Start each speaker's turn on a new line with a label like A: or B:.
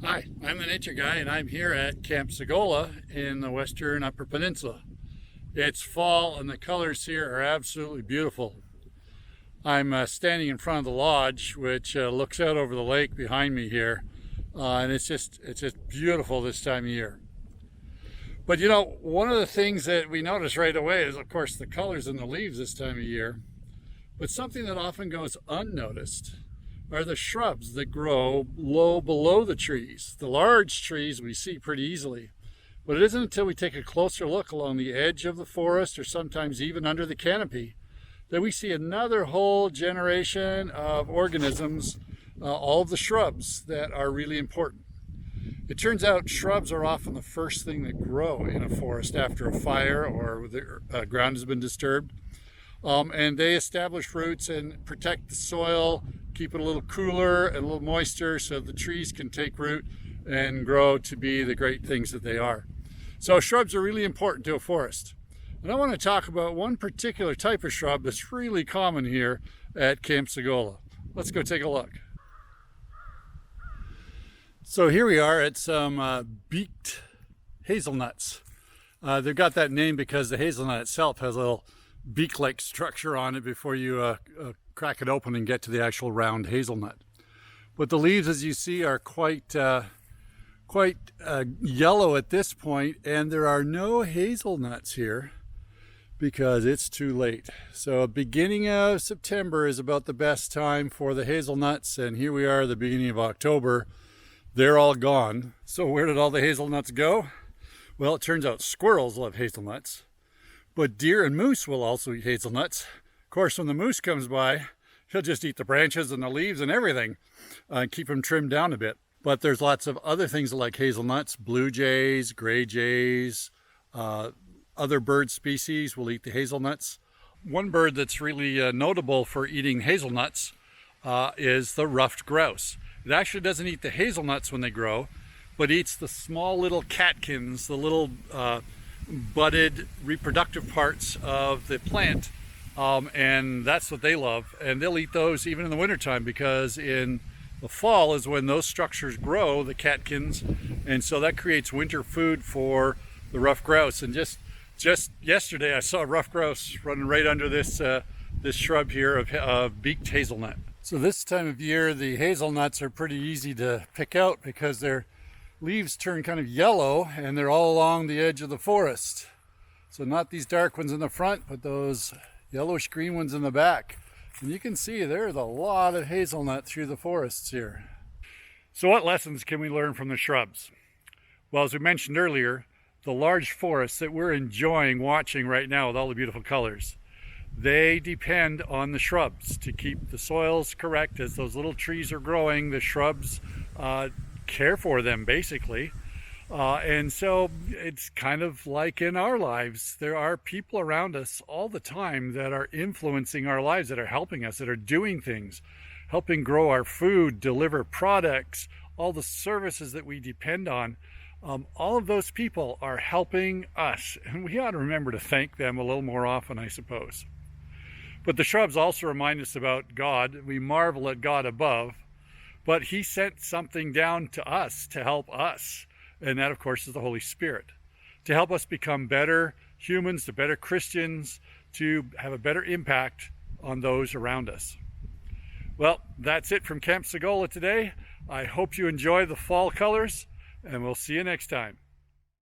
A: Hi, I'm the Nature Guy and I'm here at Camp Segola in the Western Upper Peninsula. It's fall and the colors here are absolutely beautiful. I'm standing in front of the lodge, which looks out over the lake behind me here, and it's just beautiful this time of year. But you know, one of the things that we notice right away is, of course, the colors in the leaves this time of year. But something that often goes unnoticed are the shrubs that grow low below the trees. The large trees we see pretty easily, but it isn't until we take a closer look along the edge of the forest, or sometimes even under the canopy, that we see another whole generation of organisms, all of the shrubs that are really important. It turns out shrubs are often the first thing that grow in a forest after a fire or the ground has been disturbed. And they establish roots and protect the soil, keep it a little cooler and a little moister so the trees can take root and grow to be the great things that they are. So shrubs are really important to a forest. And I want to talk about one particular type of shrub that's really common here at Camp Segola. Let's go take a look. So here we are at some beaked hazelnuts. They've got that name because the hazelnut itself has a little beak-like structure on it before you crack it open and get to the actual round hazelnut. But the leaves, as you see, are quite yellow at this point, and there are no hazelnuts here because it's too late. So beginning of September is about the best time for the hazelnuts, and here we are at the beginning of October. They're all gone. So where did all the hazelnuts go? Well, it turns out squirrels love hazelnuts. But deer and moose will also eat hazelnuts. Of course, when the moose comes by, he'll just eat the branches and the leaves and everything and keep them trimmed down a bit. But there's lots of other things like hazelnuts. Blue jays, gray jays, other bird species will eat the hazelnuts. One bird that's really notable for eating hazelnuts is the ruffed grouse. It actually doesn't eat the hazelnuts when they grow, but eats the small little catkins, the little budded reproductive parts of the plant, and that's what they love. And they'll eat those even in the wintertime, because in the fall is when those structures grow, the catkins, and so that creates winter food for the ruffed grouse. And just yesterday I saw a ruffed grouse running right under this shrub here of beaked hazelnut. So this time of year the hazelnuts are pretty easy to pick out because they're leaves turn kind of yellow and they're all along the edge of the forest. So not these dark ones in the front, but those yellowish green ones in the back. And you can see there's a lot of hazelnut through the forests here. So what lessons can we learn from the shrubs? Well, as we mentioned earlier, the large forests that we're enjoying watching right now with all the beautiful colors, they depend on the shrubs to keep the soils correct. As those little trees are growing, the shrubs care for them basically, and so it's kind of like in our lives. There are people around us all the time that are influencing our lives, that are helping us, that are doing things, helping grow our food, deliver products, all the services that we depend on. All of those people are helping us, and we ought to remember to thank them a little more often, I suppose. But the shrubs also remind us about God. We marvel at God above, but he sent something down to us to help us. And that, of course, is the Holy Spirit, to help us become better humans, to better Christians, to have a better impact on those around us. Well, that's it from Camp Segola today. I hope you enjoy the fall colors, and we'll see you next time.